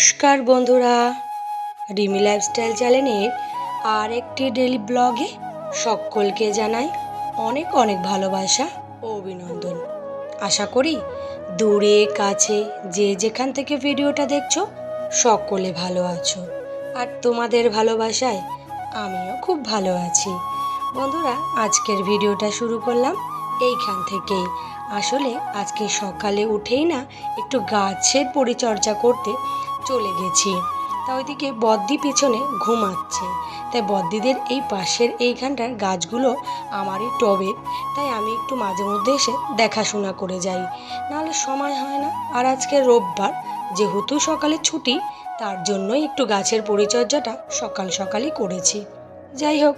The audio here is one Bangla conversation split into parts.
নমস্কার বন্ধুরা, রিমি লাইফস্টাইল চ্যানেলের আর একটি ডেইলি ব্লগে সকলকে জানাই অনেক অনেক ভালোবাসা ও অভিনন্দন। আশা করি দূরে কাছে যে যেখান থেকে ভিডিওটা দেখছো সকলে ভালো আছো, আর তোমাদের ভালোবাসায় আমিও খুব ভালো আছি। বন্ধুরা, আজকের ভিডিওটা শুরু করলাম এইখান থেকেই। আসলে আজকে সকালে উঠেই না একটু গাছের পরিচর্যা করতে চলে গেছি। তা ওইদিকে বদ্দি পিছনে ঘুমাচ্ছে, তাই বদ্দিদের এই পাশের এইখানটার গাছগুলো আমারই টবের, তাই আমি একটু মাঝে মধ্যে এসে দেখাশোনা করে যাই, নাহলে সময় হয় না। আর আজকে রোববার, যেহেতু সকালে ছুটি, তার জন্যই একটু গাছের পরিচর্যাটা সকাল সকালই করেছি। যাই হোক,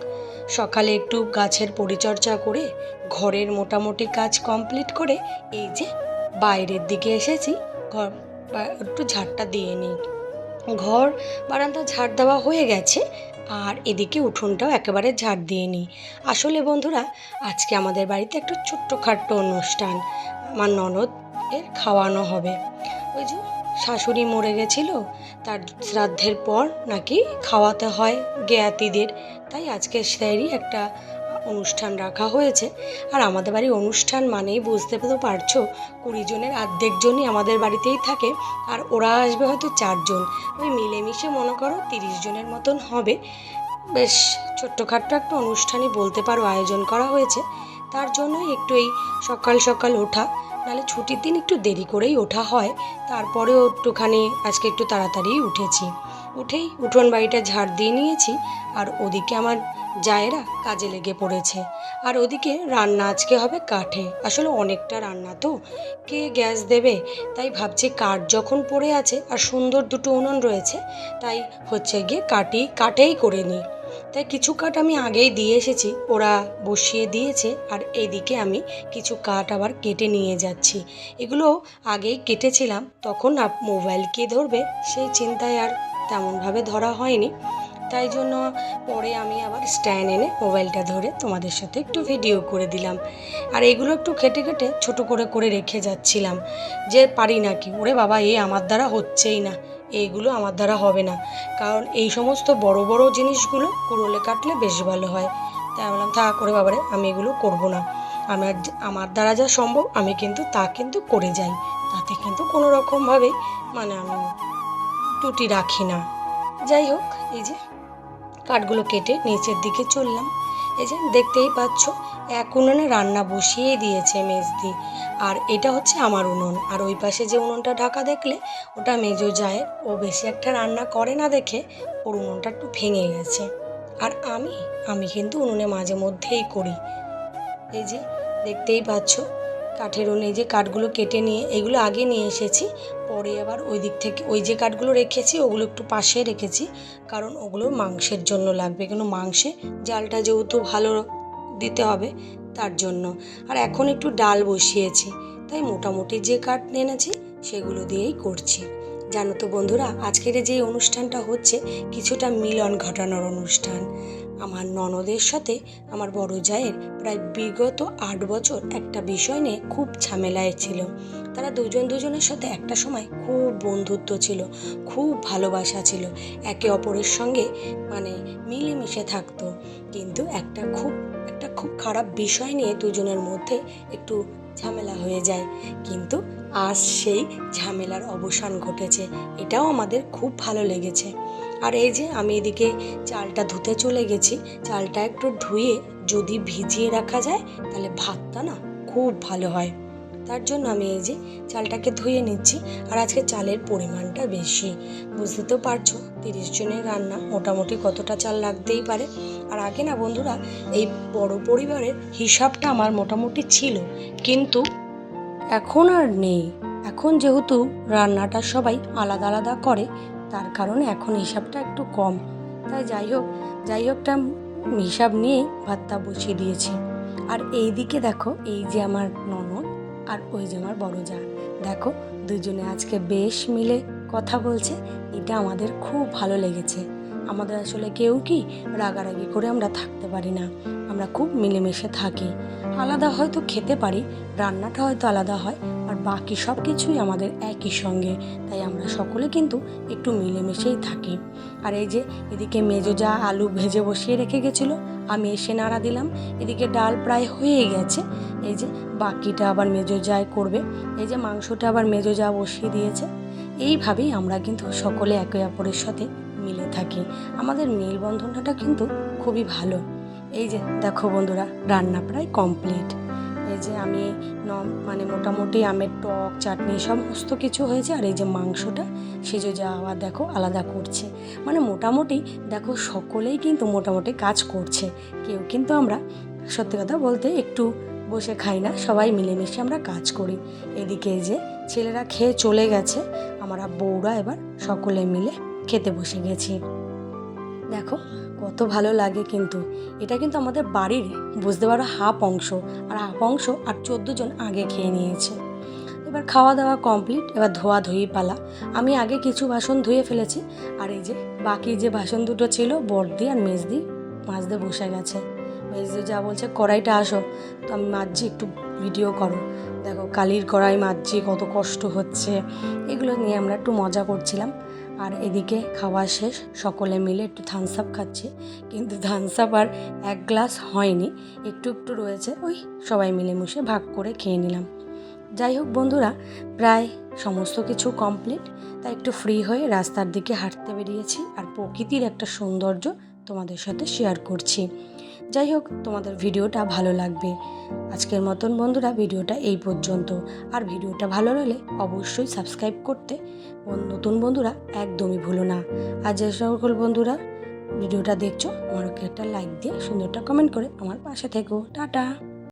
সকালে একটু গাছের পরিচর্যা করে ঘরের মোটামুটি কাজ কমপ্লিট করে এই যে বাইরের দিকে এসেছি। ঘর একটু ঝাড়টা দিয়ে নিই। ঘর বারান্দা ঝাড় দেওয়া হয়ে গেছে, আর এদিকে উঠোনটাও একেবারে ঝাড় দিয়ে নিই। আসলে বন্ধুরা, আজকে আমাদের বাড়িতে একটা ছোট্টখাট্ট অনুষ্ঠান। আমার ননদ এর খাওয়ানো হবে। ওই যে শাশুড়ি মরে গেছিল, তার শ্রাদ্ধের পর নাকি খাওয়াতে হয় জ্ঞাতিদের, তাই আজকে সেই একটা অনুষ্ঠান রাখা হয়েছে। আর আমাদের বাড়ির অনুষ্ঠান মানেই বুঝতে তো পারছো, 20 জনের অর্ধেক জনই আমাদের বাড়িতেই থাকে, আর ওরা আসবে হয়তো 4 জন। ওই মিলেমিশে মনে করো 30 জনের মতন হবে। বেশ ছোট্টখাট্ট একটা অনুষ্ঠানই বলতে পারো আয়োজন করা হয়েছে। তার জন্যই একটু এই সকাল সকাল ওঠা, নাহলে ছুটির দিন একটু দেরি করেই ওঠা হয়। তারপরেও একটুখানি আজকে একটু তাড়াতাড়িই উঠেছি। উঠেই উঠোন বাড়িটা ঝাড় দিয়ে নিয়েছি, আর ওদিকে আমার জায়েরা কাজে লেগে পড়েছে। আর ওদিকে রান্না আজকে হবে কাঠে। আসলে অনেকটা রান্না তো, কে গ্যাস দেবে, তাই ভাবছি কাঠ যখন পড়ে আছে আর সুন্দর দুটো উনুন রয়েছে, তাই হচ্ছে গিয়ে কাঠেই করে নিই। তাই কিছু কাঠ আমি আগেই দিয়ে এসেছি, ওরা বসিয়ে দিয়েছে, আর এইদিকে আমি কিছু কাঠ আবার কেটে নিয়ে যাচ্ছি। এগুলো আগেই কেটেছিলাম, তখন মোবাইল কে ধরবে সেই চিন্তায় আর তেমনভাবে ধরা হয়নি। তাই জন্য পরে আমি আবার স্ট্যান্ড এনে মোবাইলটা ধরে তোমাদের সাথে একটু ভিডিও করে দিলাম। আর এগুলো একটু কেটে কেটে ছোট করে করে রেখে যাচ্ছিলাম, যে পারি নাকি। ওরে বাবা, আমার দ্বারা হচ্ছেই না, এইগুলো আমার দ্বারা হবে না, কারণ এই সমস্ত বড় বড় জিনিসগুলো কুড়োলে কাটলে বেশ ভালো হয়। তাই বললাম থাক করে বাবারে, আমি এগুলো করব না। আমার দ্বারা যা সম্ভব আমি কিন্তু করে যাই, তাতে কিন্তু কোনো রকমভাবেই মানে আমি ত্রুটি রাখি না। যাই হোক, এই যে কাঠগুলো কেটে নিচের দিকে চললাম। এই যে দেখতেই পাচ্ছ, এক উনুনে রান্না বসিয়ে দিয়েছে মেজদি, আর এটা হচ্ছে আমার উনুন। আর ওই পাশে যে উনুনটা ঢাকা দেখলে, ওটা মেজো যায়। ও বেশি একটা রান্না করে না দেখে ওর উনুনটা একটু ভেঙে গেছে। আর আমি কিন্তু উনুনে মাঝে মধ্যেই করি। এই যে দেখতেই পাচ্ছ, কাঠের উনুনে এই যে কাঠগুলো কেটে নিয়ে এগুলো আগে নিয়ে এসেছি, পরে আবার ওই দিক থেকে ওই যে কাঠগুলো রেখেছি ওগুলো একটু পাশে রেখেছি, কারণ ওগুলো মাংসের জন্য লাগবে, কিন্তু মাংসে জালটা যেহেতু ভালো দিতে হবে তার জন্য। আর এখন একটু ডাল বসিয়েছি, তাই মোটামুটি যে কাঠ এনেছি সেগুলো দিয়েই করছি। জানো তো বন্ধুরা, আজকের যে অনুষ্ঠানটা হচ্ছে কিছুটা মিলন ঘটানোর অনুষ্ঠান। আমার ননদের সাথে আমার বড় জায়ের প্রায় বিগত 8 বছর একটা বিষয় নিয়ে খুব ঝামেলায় ছিল। তারা দুজনের সাথে একটা সময় খুব বন্ধুত্ব ছিল, খুব ভালোবাসা ছিল, একে অপরের সঙ্গে মানে মিলেমিশে থাকতো। কিন্তু একটা খুব খারাপ বিষয় নিয়ে দুজনের মধ্যে একটু ঝামেলা হয়ে যায়, কিন্তু আজ সেই ঝামেলার অবসান ঘটেছে। এটাও আমাদের খুব ভালো লেগেছে। আর এই যে আমি এদিকে চালটা ধুতে চলে গেছি। চালটা একটু ধুয়ে যদি ভিজিয়ে রাখা যায় তাহলে ভাতটা না খুব ভালো হয়, তার জন্য আমি এই যে চালটাকে ধুয়ে নিচ্ছি। আর আজকে চালের পরিমাণটা বেশি, বুঝতে তো পারছো 30 জনের রান্না, মোটামুটি কতটা চাল লাগতেই পারে। আর আগে না বন্ধুরা, এই বড় পরিবারের হিসাবটা আমার মোটামুটি ছিল, কিন্তু এখন আর নেই। এখন যেহেতু রান্নাটা সবাই আলাদা আলাদা করে, তার কারণে এখন হিসাবটা একটু কম। তাই যাই হোকটা হিসাব নিয়েই ভাতটা বসিয়ে দিয়েছি। আর এই দিকে দেখো, এই যে আমার ননদ আর ওই যে আমার বড় জা, দেখো দুজনে আজকে বেশ মিলে কথা বলছে। এটা আমাদের খুব ভালো লেগেছে। আমাদের আসলে কেউ কি রাগারাগি করে আমরা থাকতে পারি না, আমরা খুব মিলেমিশে থাকি। আলাদা হয়তো খেতে পারি, রান্নাটা হয়তো আলাদা হয়, আর বাকি সব কিছুই আমাদের একই সঙ্গে, তাই আমরা সকলে কিন্তু একটু মিলেমিশেই থাকি। আর এই যে এদিকে মেজো যা আলু ভেজে বসিয়ে রেখে গেছিলো, আমি এসে নাড়া দিলাম। এদিকে ডাল প্রায় হয়ে গেছে, এই যে বাকিটা আবার মেজো যাই করবে। এই যে মাংসটা আবার মেজো যা বসিয়ে দিয়েছে। এইভাবেই আমরা কিন্তু সকলে একে অপরের সাথে মিলে থাকি। আমাদের মেলবন্ধনটা কিন্তু খুবই ভালো। এই যে দেখো বন্ধুরা, রান্না প্রায় কমপ্লিট। এই যে আমি মোটামুটি আমের টক চাটনি সমস্ত কিছু হয়েছে। আর এই যে মাংসটা সেজে যাওয়া দেখো আলাদা করছে। মোটামুটি দেখো সকলেই কিন্তু মোটামুটি কাজ করছে। কেউ কিন্তু আমরা সত্যি কথা বলতে একটু বসে খাই না, সবাই মিলেমিশে আমরা কাজ করি। এদিকে এই যে ছেলেরা খেয়ে চলে গেছে, আমরা বউরা এবার সকলে মিলে খেতে বসে গেছি। দেখো কত ভালো লাগে, কিন্তু এটা কিন্তু আমাদের বাড়ির বুঝতে পারো হাফ অংশ, আর হাফ অংশ আর 14 জন আগে খেয়ে নিয়েছে। এবার খাওয়া দাওয়া কমপ্লিট, এবার ধোয়াধুয়ি পালা। আমি আগে কিছু বাসন ধুয়ে ফেলেছি, আর এই যে বাকি যে বাসন দুটো ছিল বড়দি আর মেজদি মাজতে বসে গেছে। মেজদি যা বলছে কড়াইটা আসো, তো আমি মাজছি, একটু ভিডিও করো। দেখো কালির কড়াই মাজছি, কত কষ্ট হচ্ছে, এগুলো নিয়ে আমরা একটু মজা করছিলাম। আর এদিকে খাওয়া শেষ, সকলে মিলে একটু থামস আপ খাচ্ছি, কিন্তু থামস আপ আর 1 গ্লাস হয়নি, একটু একটু রয়েছে, ওই সবাই মিলেমিশে ভাগ করে খেয়ে নিলাম। যাই হোক বন্ধুরা, প্রায় সমস্ত কিছু কমপ্লিট, তাই একটু ফ্রি হয়ে রাস্তার দিকে হাঁটতে বেরিয়েছি, আর প্রকৃতির একটা সৌন্দর্য তোমাদের সাথে শেয়ার করছি। যাই হোক, তোমাদের ভিডিওটা ভালো লাগবে। আজকের মতন বন্ধুরা ভিডিওটা এই পর্যন্ত। আর ভিডিওটা ভালো লাগলে অবশ্যই সাবস্ক্রাইব করতে নতুন বন্ধুরা একদমই ভুলো না। আর যে সকল বন্ধুরা ভিডিওটা দেখছো, আমাকে একটা লাইক দিয়ে সুন্দর একটা কমেন্ট করে আমার পাশে থেকো। টাটা।